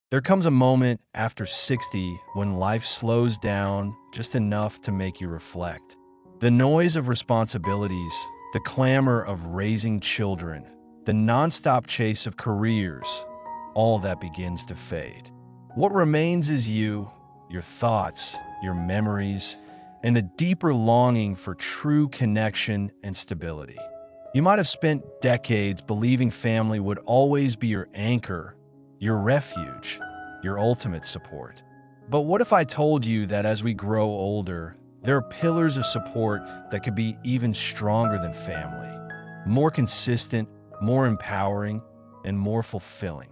There comes a moment after 60 when life slows down just enough to make you reflect. The noise of responsibilities, the clamor of raising children, the nonstop chase of careers, all that begins to fade. What remains is you, your thoughts, your memories, and a deeper longing for true connection and stability. You might have spent decades believing family would always be your anchor, your refuge, your ultimate support. But what if I told you that as we grow older, there are pillars of support that could be even stronger than family, more consistent, more empowering, and more fulfilling?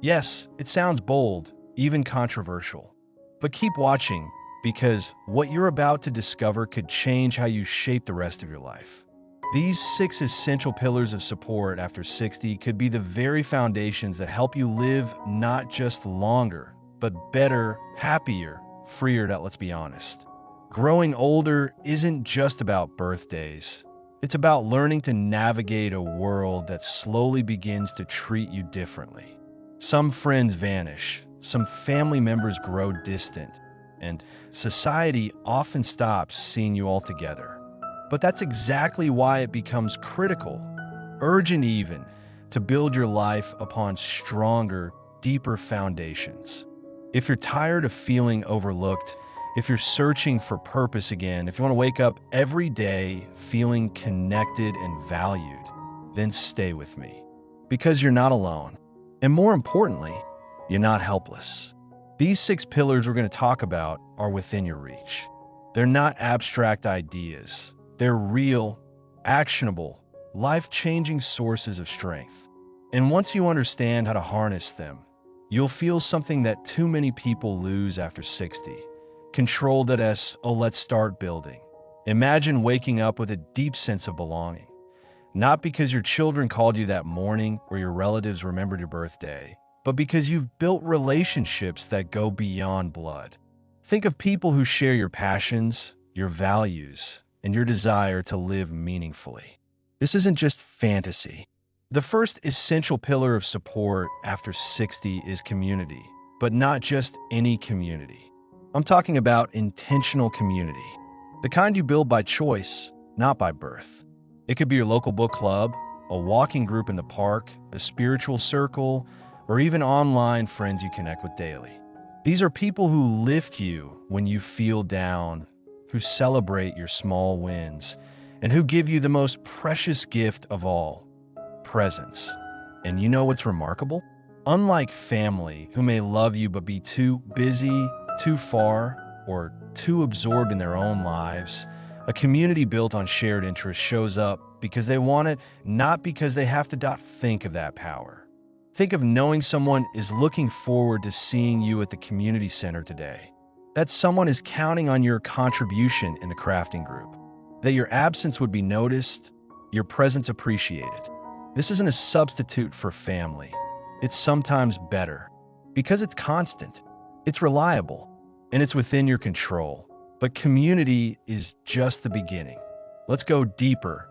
Yes, it sounds bold, even controversial. But keep watching, because what you're about to discover could change how you shape the rest of your life. These 6 essential pillars of support after 60 could be the very foundations that help you live not just longer, but better, happier, freer, let's be honest. Growing older isn't just about birthdays. It's about learning to navigate a world that slowly begins to treat you differently. Some friends vanish, some family members grow distant, and society often stops seeing you altogether. But that's exactly why it becomes critical, urgent even, to build your life upon stronger, deeper foundations. If you're tired of feeling overlooked, if you're searching for purpose again, if you want to wake up every day feeling connected and valued, then stay with me. Because you're not alone. And more importantly, you're not helpless. These 6 pillars we're going to talk about are within your reach. They're not abstract ideas. They're real, actionable, life-changing sources of strength. And once you understand how to harness them, you'll feel something that too many people lose after 60. Control that let's start building. Imagine waking up with a deep sense of belonging. Not because your children called you that morning or your relatives remembered your birthday, but because you've built relationships that go beyond blood. Think of people who share your passions, your values, and your desire to live meaningfully. This isn't just fantasy. The first essential pillar of support after 60 is community, but not just any community. I'm talking about intentional community, the kind you build by choice, not by birth. It could be your local book club, a walking group in the park, a spiritual circle, or even online friends you connect with daily. These are people who lift you when you feel down, who celebrate your small wins, and who give you the most precious gift of all, presence. And you know what's remarkable? Unlike family, who may love you but be too busy, too far, or too absorbed in their own lives, a community built on shared interests shows up because they want it, not because they have to think of that power. Think of knowing someone is looking forward to seeing you at the community center today. That someone is counting on your contribution in the crafting group. That your absence would be noticed, your presence appreciated. This isn't a substitute for family. It's sometimes better. Because it's constant, it's reliable, and it's within your control. But community is just the beginning. Let's go deeper.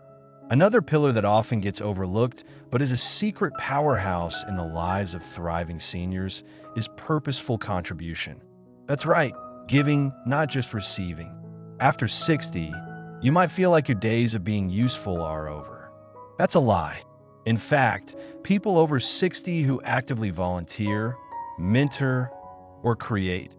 Another pillar that often gets overlooked, but is a secret powerhouse in the lives of thriving seniors, is purposeful contribution. That's right. Giving, not just receiving. After 60, you might feel like your days of being useful are over. That's a lie. In fact, people over 60 who actively volunteer, mentor, or create,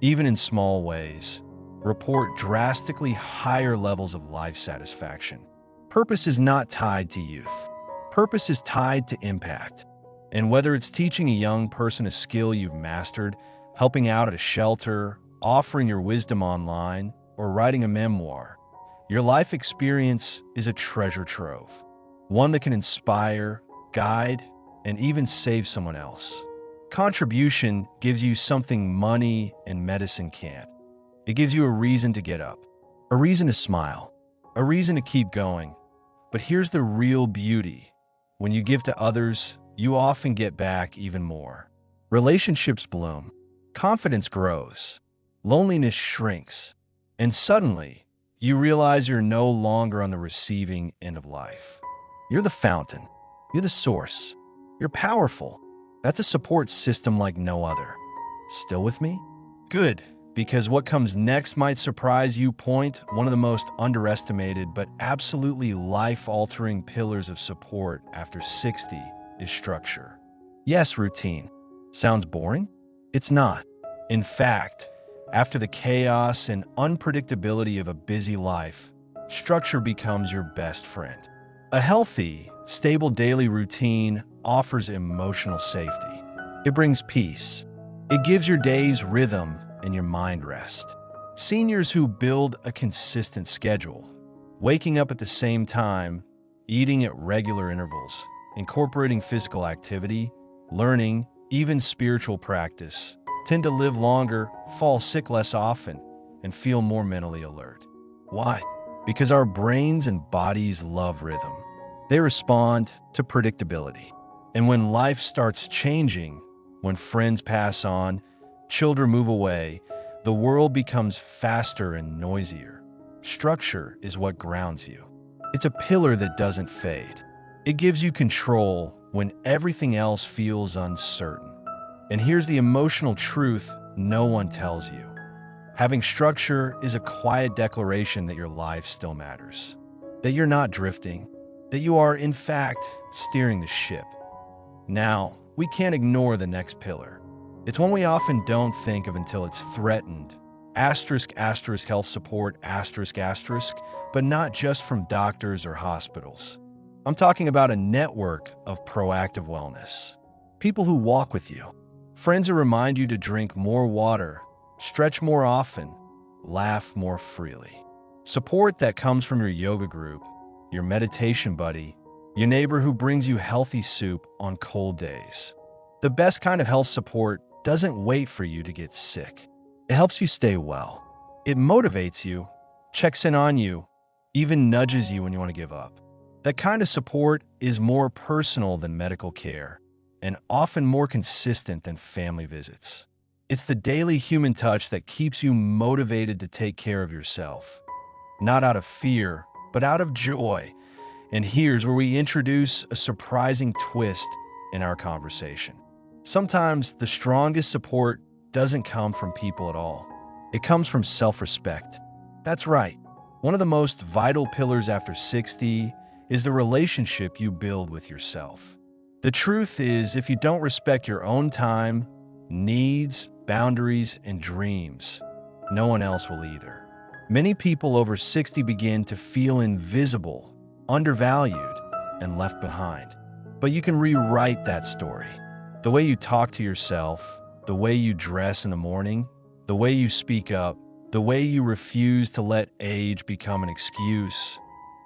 even in small ways, report drastically higher levels of life satisfaction. Purpose is not tied to youth. Purpose is tied to impact. And whether it's teaching a young person a skill you've mastered, helping out at a shelter, offering your wisdom online, or writing a memoir, your life experience is a treasure trove, one that can inspire, guide, and even save someone else. Contribution gives you something money and medicine can't. It gives you a reason to get up, a reason to smile, a reason to keep going. But here's the real beauty. When you give to others, you often get back even more. Relationships bloom, confidence grows, loneliness shrinks, and suddenly, you realize you're no longer on the receiving end of life. You're the fountain. You're the source. You're powerful. That's a support system like no other. Still with me? Good, because what comes next might surprise you. One of the most underestimated but absolutely life-altering pillars of support after 60 is structure. Yes, routine. Sounds boring? It's not. In fact, after the chaos and unpredictability of a busy life, structure becomes your best friend. A healthy, stable daily routine offers emotional safety. It brings peace. It gives your days rhythm and your mind rest. Seniors who build a consistent schedule, waking up at the same time, eating at regular intervals, incorporating physical activity, learning, even spiritual practice, tend to live longer, fall sick less often, and feel more mentally alert. Why? Because our brains and bodies love rhythm. They respond to predictability. And when life starts changing, when friends pass on, children move away, the world becomes faster and noisier. Structure is what grounds you. It's a pillar that doesn't fade. It gives you control when everything else feels uncertain. And here's the emotional truth no one tells you. Having structure is a quiet declaration that your life still matters, that you're not drifting, that you are, in fact, steering the ship. Now, we can't ignore the next pillar. It's one we often don't think of until it's threatened. Health support, but not just from doctors or hospitals. I'm talking about a network of proactive wellness. People who walk with you. Friends who remind you to drink more water, stretch more often, laugh more freely. Support that comes from your yoga group, your meditation buddy, your neighbor who brings you healthy soup on cold days. The best kind of health support doesn't wait for you to get sick. It helps you stay well. It motivates you, checks in on you, even nudges you when you want to give up. That kind of support is more personal than medical care and often more consistent than family visits. It's the daily human touch that keeps you motivated to take care of yourself, not out of fear, but out of joy. And here's where we introduce a surprising twist in our conversation. Sometimes the strongest support doesn't come from people at all. It comes from self-respect. That's right. One of the most vital pillars after 60 is the relationship you build with yourself. The truth is, if you don't respect your own time, needs, boundaries, and dreams, no one else will either. Many people over 60 begin to feel invisible, undervalued, and left behind. But you can rewrite that story. The way you talk to yourself, the way you dress in the morning, the way you speak up, the way you refuse to let age become an excuse,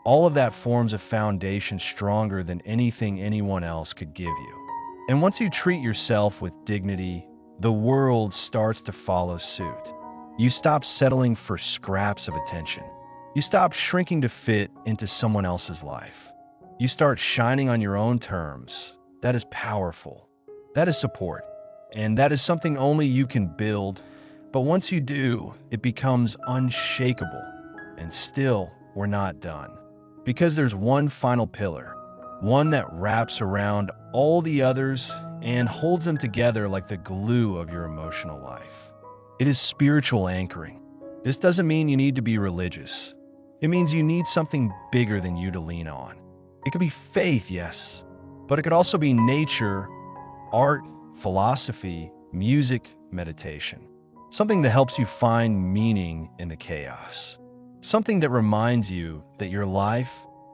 all of that forms a foundation stronger than anything anyone else could give you. And once you treat yourself with dignity, the world starts to follow suit. You stop settling for scraps of attention. You stop shrinking to fit into someone else's life. You start shining on your own terms. That is powerful. That is support. And that is something only you can build. But once you do, it becomes unshakable. And still, we're not done. Because there's one final pillar, one that wraps around all the others and holds them together like the glue of your emotional life. It is spiritual anchoring. This doesn't mean you need to be religious. It means you need something bigger than you to lean on. It could be faith, yes, but it could also be nature, art, philosophy, music, meditation. Something that helps you find meaning in the chaos. Something that reminds you that your life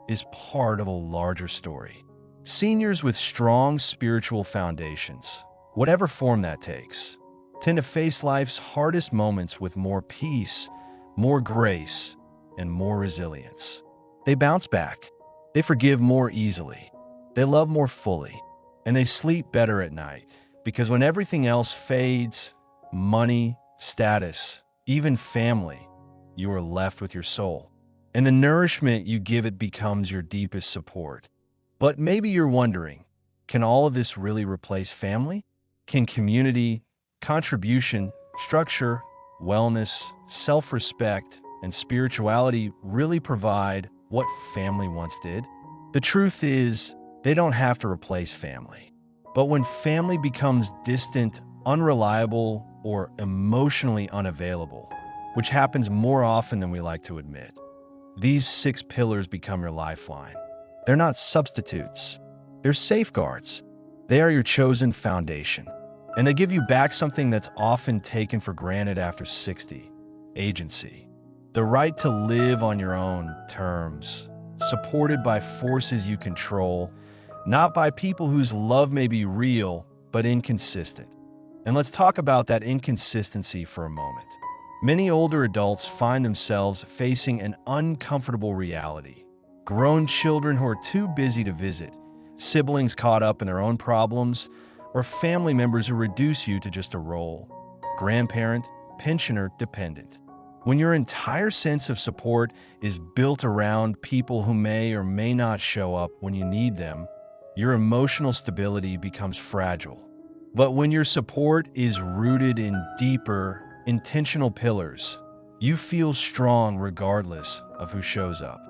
is part of a larger story. Seniors with strong spiritual foundations, whatever form that takes, tend to face life's hardest moments with more peace, more grace, and more resilience. They bounce back. They forgive more easily. They love more fully. And they sleep better at night. Because when everything else fades, money, status, even family, you are left with your soul. And the nourishment you give it becomes your deepest support. But maybe you're wondering, can all of this really replace family? Can community, contribution, structure, wellness, self-respect, and spirituality really provide what family once did? The truth is, they don't have to replace family. But when family becomes distant, unreliable, or emotionally unavailable, which happens more often than we like to admit, these 6 pillars become your lifeline. They're not substitutes. They're safeguards. They are your chosen foundation. And they give you back something that's often taken for granted after 60: agency. The right to live on your own terms, supported by forces you control, not by people whose love may be real but inconsistent. And let's talk about that inconsistency for a moment. Many older adults find themselves facing an uncomfortable reality. Grown children who are too busy to visit, siblings caught up in their own problems, or family members who reduce you to just a role: grandparent, pensioner, dependent. When your entire sense of support is built around people who may or may not show up when you need them, your emotional stability becomes fragile. But when your support is rooted in deeper, intentional pillars, you feel strong regardless of who shows up.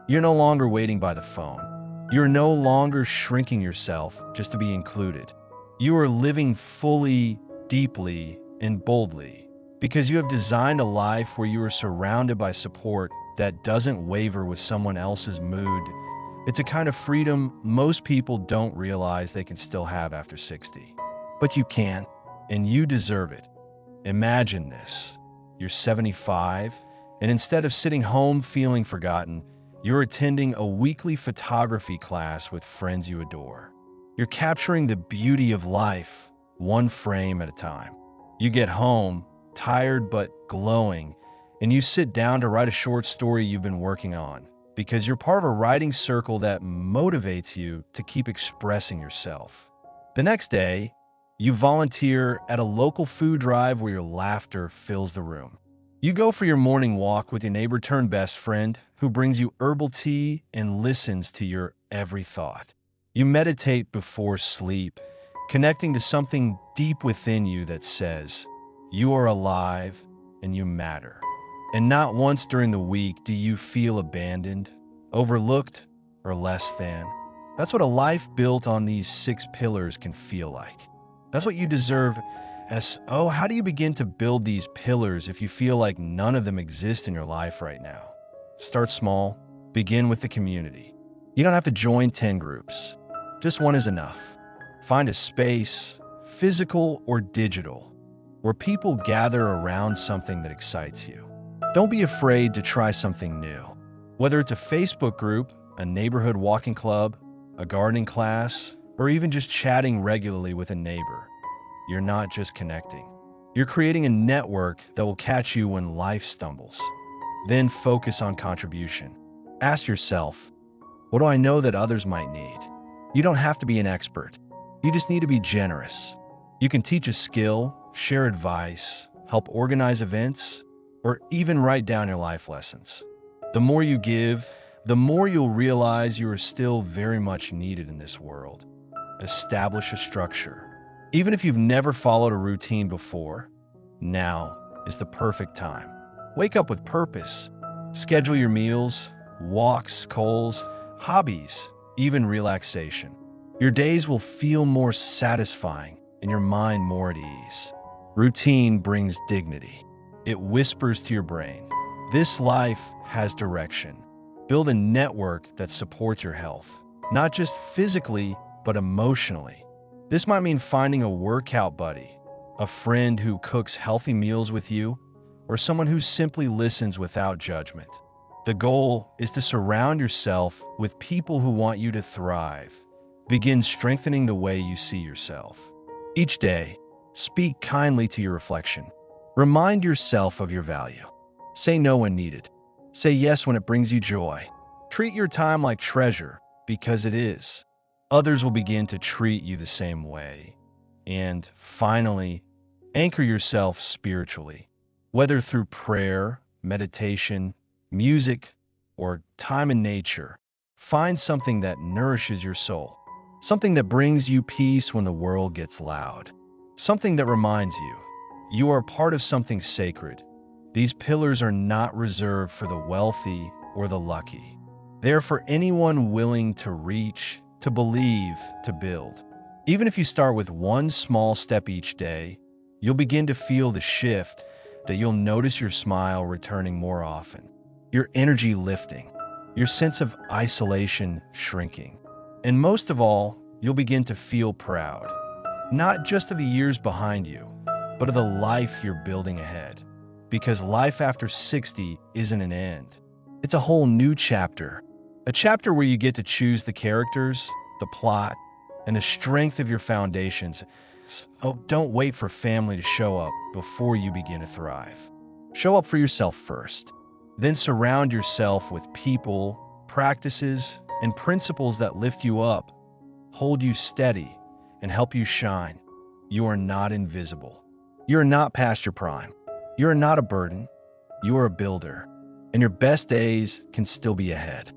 You're no longer waiting by the phone. You're no longer shrinking yourself just to be included. You are living fully, deeply, and boldly because you have designed a life where you are surrounded by support that doesn't waver with someone else's mood. It's a kind of freedom most people don't realize they can still have after 60. But you can, and you deserve it. Imagine this. You're 75, and instead of sitting home feeling forgotten, you're attending a weekly photography class with friends you adore. You're capturing the beauty of life, one frame at a time. You get home, tired but glowing, and you sit down to write a short story you've been working on because you're part of a writing circle that motivates you to keep expressing yourself. The next day, you volunteer at a local food drive where your laughter fills the room. You go for your morning walk with your neighbor-turned-best friend who brings you herbal tea and listens to your every thought. You meditate before sleep, connecting to something deep within you that says, you are alive and you matter. And not once during the week do you feel abandoned, overlooked, or less than. That's what a life built on these 6 pillars can feel like. That's what you deserve. So, how do you begin to build these pillars if you feel like none of them exist in your life right now? Start small. Begin with the community. You don't have to join 10 groups. Just one is enough. Find a space, physical or digital, where people gather around something that excites you. Don't be afraid to try something new. Whether it's a Facebook group, a neighborhood walking club, a gardening class, or even just chatting regularly with a neighbor, you're not just connecting. You're creating a network that will catch you when life stumbles. Then focus on contribution. Ask yourself, what do I know that others might need? You don't have to be an expert. You just need to be generous. You can teach a skill, share advice, help organize events, or even write down your life lessons. The more you give, the more you'll realize you are still very much needed in this world. Establish a structure. Even if you've never followed a routine before, now is the perfect time. Wake up with purpose. Schedule your meals, walks, calls, hobbies, even relaxation. Your days will feel more satisfying and your mind more at ease. Routine brings dignity. It whispers to your brain, this life has direction. Build a network that supports your health, not just physically, but emotionally. This might mean finding a workout buddy, a friend who cooks healthy meals with you, or someone who simply listens without judgment. The goal is to surround yourself with people who want you to thrive. Begin strengthening the way you see yourself. Each day, speak kindly to your reflection. Remind yourself of your value. Say no when needed. Say yes when it brings you joy. Treat your time like treasure, because it is. Others will begin to treat you the same way. And finally, anchor yourself spiritually. Whether through prayer, meditation, music, or time in nature, find something that nourishes your soul. Something that brings you peace when the world gets loud. Something that reminds you, you are part of something sacred. These pillars are not reserved for the wealthy or the lucky. They are for anyone willing to reach, to believe, to build. Even if you start with one small step each day, you'll begin to feel the shift, that you'll notice your smile returning more often, your energy lifting, your sense of isolation shrinking. And most of all, you'll begin to feel proud, not just of the years behind you, but of the life you're building ahead. Because life after 60 isn't an end. It's a whole new chapter. A chapter where you get to choose the characters, the plot, and the strength of your foundations. Oh, don't wait for family to show up before you begin to thrive. Show up for yourself first. Then surround yourself with people, practices, and principles that lift you up, hold you steady, and help you shine. You are not invisible. You are not past your prime. You are not a burden. You are a builder, and your best days can still be ahead.